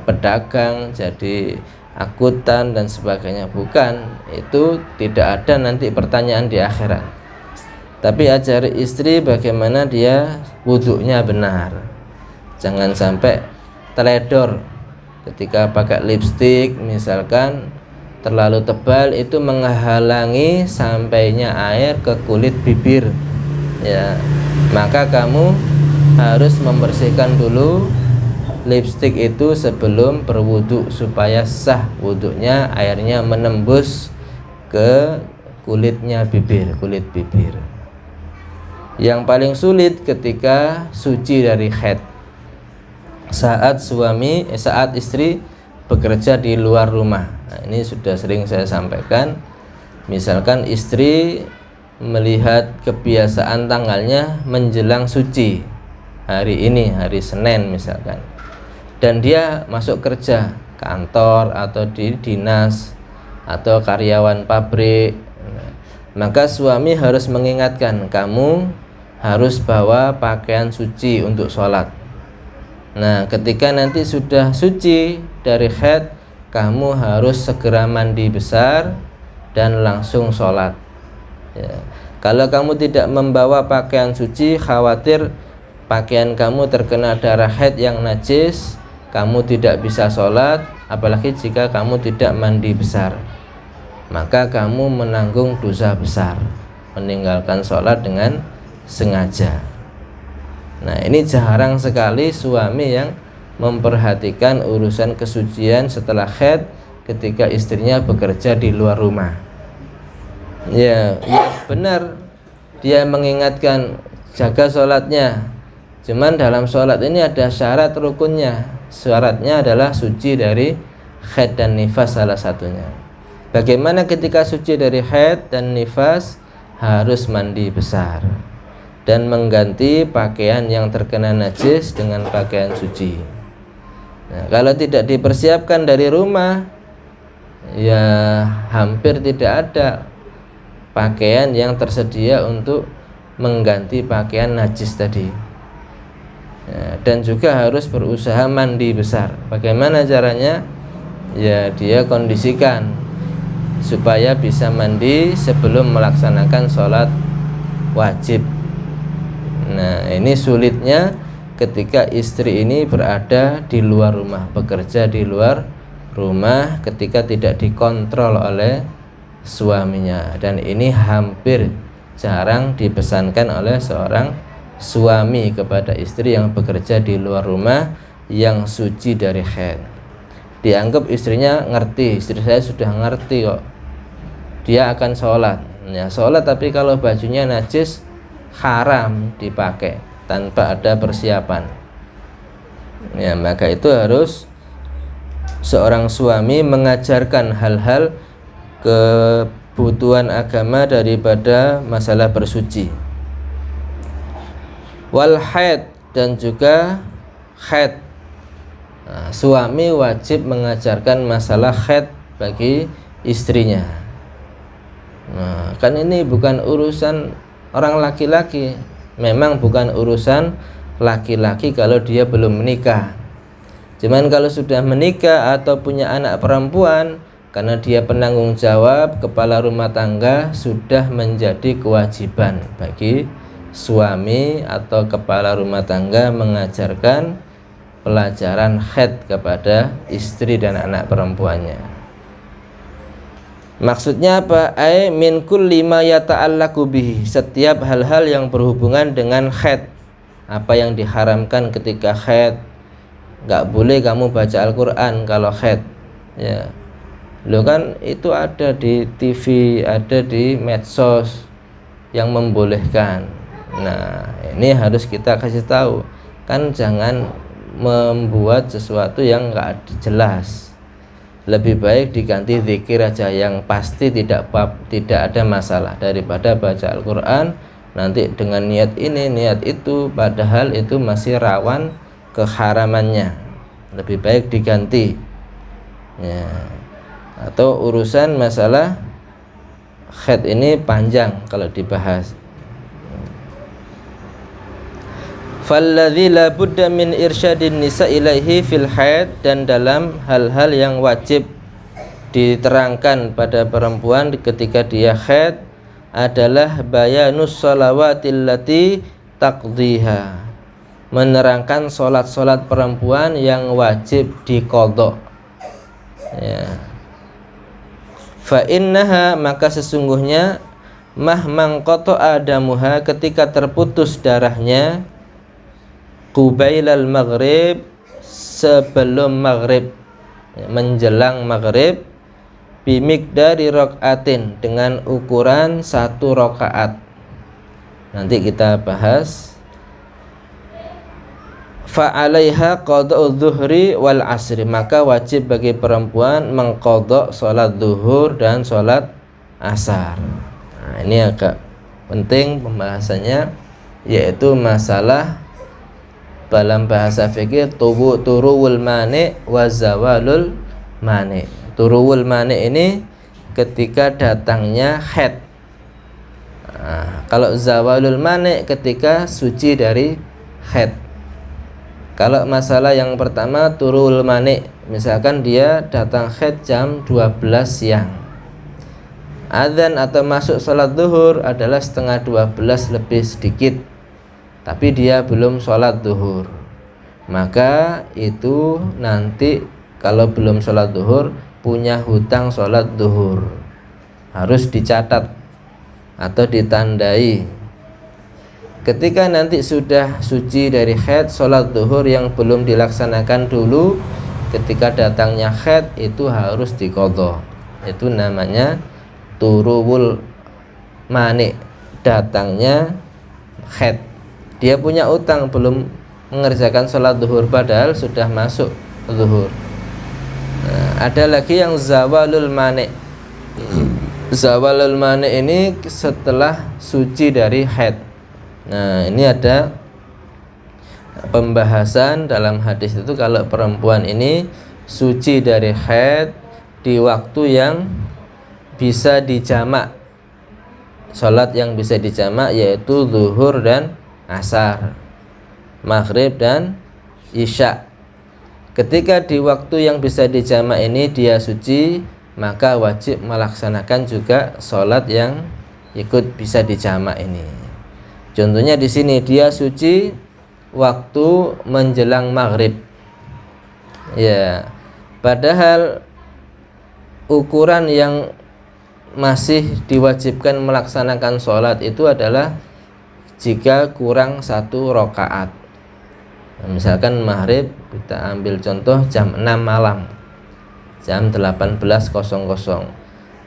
pedagang, jadi akuntan dan sebagainya, bukan. Itu tidak ada nanti pertanyaan di akhirat. Tapi ajari istri bagaimana dia wudhunya benar. Jangan sampai teledor ketika pakai lipstik misalkan terlalu tebal, itu menghalangi sampainya air ke kulit bibir. Ya, maka kamu harus membersihkan dulu lipstik itu sebelum berwudu supaya sah wudunya, airnya menembus ke kulitnya bibir, kulit bibir. Yang paling sulit ketika suci dari haid, saat istri bekerja di luar rumah. Nah, ini sudah sering saya sampaikan. Misalkan istri melihat kebiasaan tanggalnya menjelang suci, hari ini hari Senin misalkan, dan dia masuk kerja kantor atau di dinas atau karyawan pabrik, maka suami harus mengingatkan, kamu harus bawa pakaian suci untuk sholat. Nah, ketika nanti sudah suci dari haid, kamu harus segera mandi besar dan langsung sholat. Ya. Kalau kamu tidak membawa pakaian suci, khawatir pakaian kamu terkena darah haid yang najis, kamu tidak bisa sholat, apalagi jika kamu tidak mandi besar, maka kamu menanggung dosa besar, meninggalkan sholat dengan sengaja. Nah, ini jarang sekali suami yang memperhatikan urusan kesucian setelah haid ketika istrinya bekerja di luar rumah. Ya benar, dia mengingatkan jaga sholatnya, cuman dalam sholat ini ada syarat rukunnya. Syaratnya adalah suci dari haid dan nifas salah satunya. Bagaimana ketika suci dari haid dan nifas? Harus mandi besar dan mengganti pakaian yang terkena najis dengan pakaian suci. Nah, kalau tidak dipersiapkan dari rumah, ya hampir tidak ada pakaian yang tersedia untuk mengganti pakaian najis tadi. Ya, dan juga harus berusaha mandi besar. Bagaimana caranya? Ya, dia kondisikan supaya bisa mandi sebelum melaksanakan sholat wajib. Nah, ini sulitnya ketika istri ini berada di luar rumah, bekerja di luar rumah ketika tidak dikontrol oleh suaminya. Dan ini hampir jarang dipesankan oleh seorang suami kepada istri yang bekerja di luar rumah yang suci dari haid. Dianggap istrinya ngerti, istri saya sudah ngerti kok, dia akan sholat. Ya, sholat tapi kalau bajunya najis, haram dipakai tanpa ada persiapan. Ya, maka itu harus seorang suami mengajarkan hal-hal kebutuhan agama daripada masalah bersuci. Wal haid, dan juga haid. Nah, suami wajib mengajarkan masalah haid bagi istrinya. Nah, kan ini bukan urusan orang laki-laki, memang bukan urusan laki-laki kalau dia belum menikah. Cuman kalau sudah menikah atau punya anak perempuan, karena dia penanggung jawab, kepala rumah tangga, sudah menjadi kewajiban bagi suami atau kepala rumah tangga mengajarkan pelajaran haid kepada istri dan anak perempuannya. Maksudnya apa? Ai min kulli ma yata'allaqu bihi, setiap hal-hal yang berhubungan dengan haid. Apa yang diharamkan ketika haid? Enggak boleh kamu baca Al-Qur'an kalau haid. Ya. Lo kan itu ada di TV, ada di medsos yang membolehkan. Nah, ini harus kita kasih tahu. Kan jangan membuat sesuatu yang enggak jelas. Lebih baik diganti zikir aja yang pasti tidak ada masalah daripada baca Al-Qur'an nanti dengan niat ini niat itu padahal itu masih rawan keharamannya. Lebih baik diganti. Ya. Atau urusan masalah haid ini panjang kalau dibahas. Falladzi la budda min irsyadin nisa ilaihi fil haid, dan dalam hal-hal yang wajib diterangkan pada perempuan ketika dia haid adalah bayanus shalawatil lati taqdhiha, menerangkan salat-salat perempuan yang wajib diqadha. Ya. Fa innaha, maka sesungguhnya mahman qata'a damuha, ketika terputus darahnya, qubailal maghrib, sebelum maghrib, menjelang maghrib, bimikdari rokaatin, dengan ukuran 1 rakaat. Nanti kita bahas. Fa'alaiha qada'udz zuhri wal asri, maka wajib bagi perempuan mengqadha salat zuhur dan salat asar. Nah, ini agak penting pembahasannya, yaitu masalah dalam bahasa fikih turuwul mani wa zawalul mani. Turuwul mani ini ketika datangnya haid. Nah, kalau zawalul mani ketika suci dari haid. Kalau masalah yang pertama turuwul mani, misalkan dia datang haid jam 12 siang. Adzan atau masuk salat zuhur adalah setengah 12 lebih sedikit, tapi dia belum sholat zuhur, maka itu nanti kalau belum sholat zuhur punya hutang sholat zuhur, harus dicatat atau ditandai. Ketika nanti sudah suci dari haid, sholat zuhur yang belum dilaksanakan dulu ketika datangnya haid itu harus diqadha. Itu namanya turuwul mani, datangnya haid. Dia punya utang, belum mengerjakan sholat zuhur padahal sudah masuk zuhur. Nah, ada lagi yang zawalul mani. Zawalul mani ini setelah suci dari haid. Nah, ini ada pembahasan dalam hadis itu, kalau perempuan ini suci dari haid di waktu yang bisa dijamak, sholat yang bisa dijamak, yaitu zuhur dan asar, maghrib dan isya. Ketika di waktu yang bisa dijamak ini dia suci, maka wajib melaksanakan juga sholat yang ikut bisa dijamak ini. Contohnya di sini dia suci waktu menjelang maghrib. Ya, padahal ukuran yang masih diwajibkan melaksanakan sholat itu adalah jika kurang 1 rakaat. Nah, misalkan maghrib kita ambil contoh jam 6 malam, jam 18.00.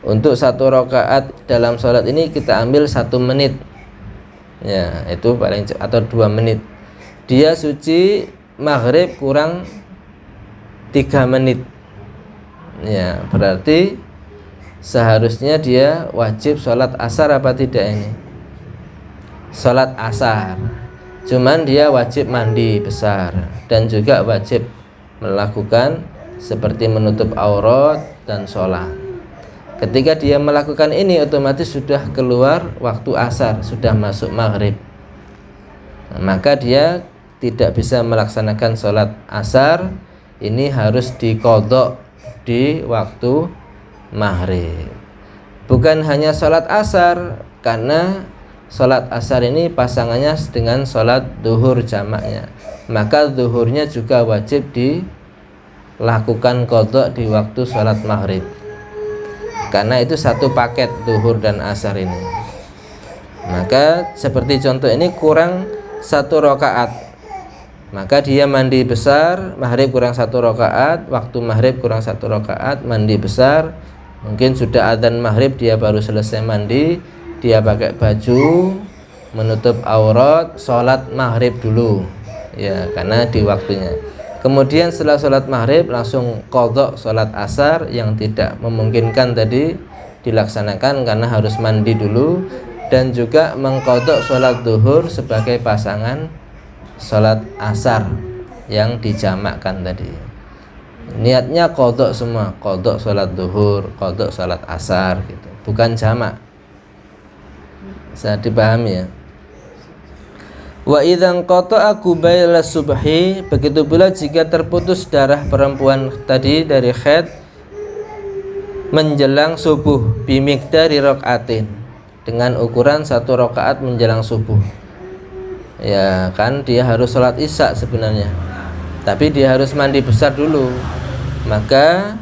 Untuk 1 rakaat dalam sholat ini kita ambil 1 menit. Ya, itu paling atau 2 menit. Dia suci maghrib kurang 3 menit. Ya, berarti seharusnya dia wajib sholat asar apa tidak ini? Sholat asar, cuman dia wajib mandi besar dan juga wajib melakukan seperti menutup aurat dan sholat. Ketika dia melakukan ini otomatis sudah keluar waktu asar, sudah masuk maghrib. Nah, maka dia tidak bisa melaksanakan sholat asar, ini harus diqadha di waktu maghrib. Bukan hanya sholat asar, karena sholat asar ini pasangannya dengan sholat duhur jamaknya, maka duhurnya juga wajib dilakukan qadha di waktu sholat maghrib, karena itu satu paket duhur dan asar ini. Maka seperti contoh ini kurang 1 rakaat, maka dia mandi besar, maghrib kurang 1 rakaat, waktu maghrib kurang 1 rakaat, mandi besar, mungkin sudah adzan maghrib dia baru selesai mandi, dia pakai baju menutup aurat, sholat maghrib dulu ya, karena di waktunya. Kemudian setelah sholat maghrib langsung qadha sholat asar yang tidak memungkinkan tadi dilaksanakan karena harus mandi dulu, dan juga mengqadha sholat duhur sebagai pasangan sholat asar yang dijamakkan tadi. Niatnya qadha semua, qadha sholat duhur, qadha sholat asar gitu, bukan jamak. Bisa dipahami ya. Wa idzan qata'a qubaila subhi, begitu pula jika terputus darah perempuan tadi dari haid menjelang subuh, bimiqdari rakaatin, dengan ukuran 1 rakaat menjelang subuh. Ya kan dia harus sholat isya sebenarnya, tapi dia harus mandi besar dulu, maka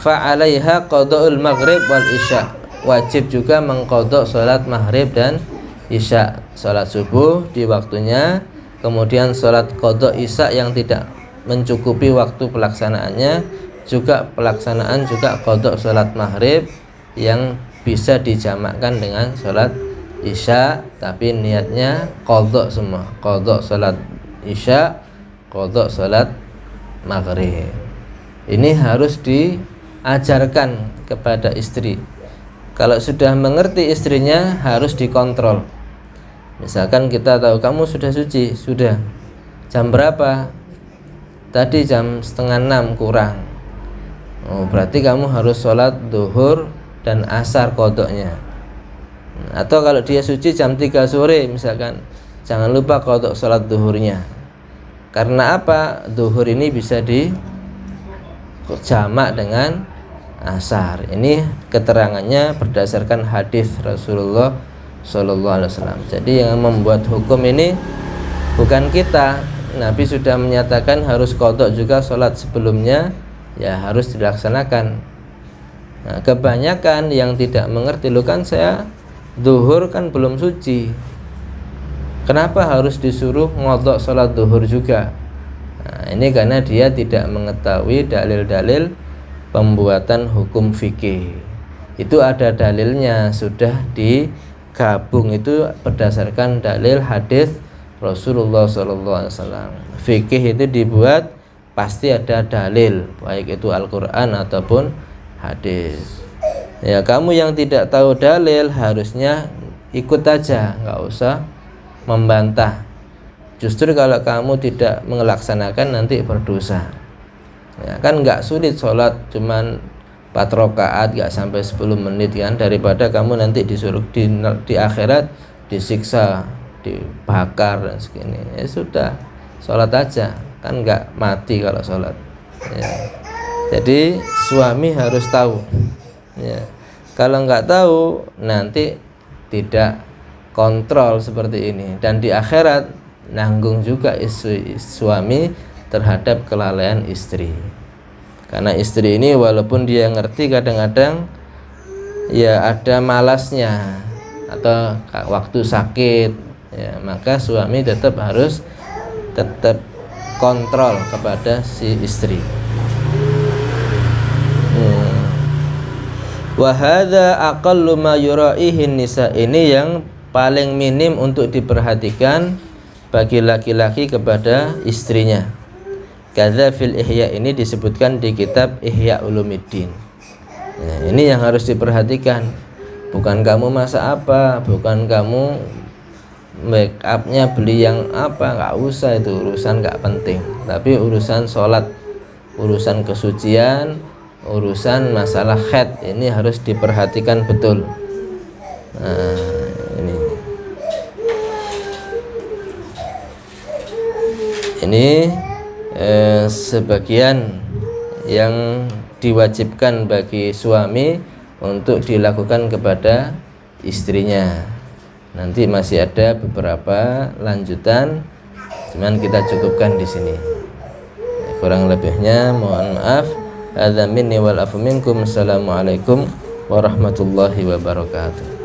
fa'alaiha qada'ul maghrib wal isya, wajib juga mengqadha sholat maghrib dan isya, sholat subuh di waktunya, kemudian sholat qadha isya yang tidak mencukupi waktu pelaksanaannya, juga pelaksanaan juga qadha sholat maghrib yang bisa dijamakkan dengan sholat isya, tapi niatnya qadha semua, qadha sholat isya, qadha sholat maghrib. Ini harus diajarkan kepada istri. Kalau sudah mengerti istrinya harus dikontrol. Misalkan kita tahu kamu sudah suci, sudah jam berapa? Tadi jam 5:30 kurang. Oh, berarti kamu harus sholat duhur dan asar qadhanya. Atau kalau dia suci jam 3 sore misalkan, jangan lupa qadha sholat duhurnya. Karena apa? Duhur ini bisa dijamak dengan asar. Ini keterangannya berdasarkan hadis Rasulullah Sallallahu Alaihi Wasallam. Jadi yang membuat hukum ini bukan kita. Nabi sudah menyatakan harus qadha juga sholat sebelumnya, ya harus dilaksanakan. Nah, kebanyakan yang tidak mengerti, loh kan saya duhur kan belum suci, kenapa harus disuruh ngodok sholat duhur juga? Nah, ini karena dia tidak mengetahui dalil-dalil pembuatan hukum fikih. Itu ada dalilnya, sudah digabung, itu berdasarkan dalil hadis Rasulullah SAW. Fikih itu dibuat pasti ada dalil, baik itu Al-Quran ataupun hadis. Ya, kamu yang tidak tahu dalil harusnya ikut aja, nggak usah membantah. Justru kalau kamu tidak melaksanakan nanti berdosa. Ya, kan nggak sulit sholat cuman 4 rakaat, nggak sampai 10 menit kan, daripada kamu nanti disuruh di akhirat disiksa, dibakar dan segini. Ya sudah, sholat aja, kan nggak mati kalau sholat. Ya. Jadi suami harus tahu. Ya. Kalau nggak tahu nanti tidak kontrol seperti ini, dan di akhirat nanggung juga suami terhadap kelalaian istri. Karena istri ini walaupun dia ngerti, kadang-kadang ya ada malasnya atau waktu sakit, ya, maka suami tetap harus kontrol kepada si istri. Wa hadza aqallu ma yura'ihin nisa, ini yang paling minim untuk diperhatikan bagi laki-laki kepada istrinya. Kadza fil Ihya, ini disebutkan di kitab Ihya Ulumuddin. Nah, ini yang harus diperhatikan. Bukan kamu masak apa, bukan kamu make upnya beli yang apa, nggak usah, itu urusan nggak penting. Tapi urusan sholat, urusan kesucian, urusan masalah haid, ini harus diperhatikan betul. Nah, ini sebagian yang diwajibkan bagi suami untuk dilakukan kepada istrinya. Nanti masih ada beberapa lanjutan, cuman kita cukupkan di sini. Kurang lebihnya mohon maaf. Hadza minni wal afu minkum. Assalamualaikum warahmatullahi wabarakatuh.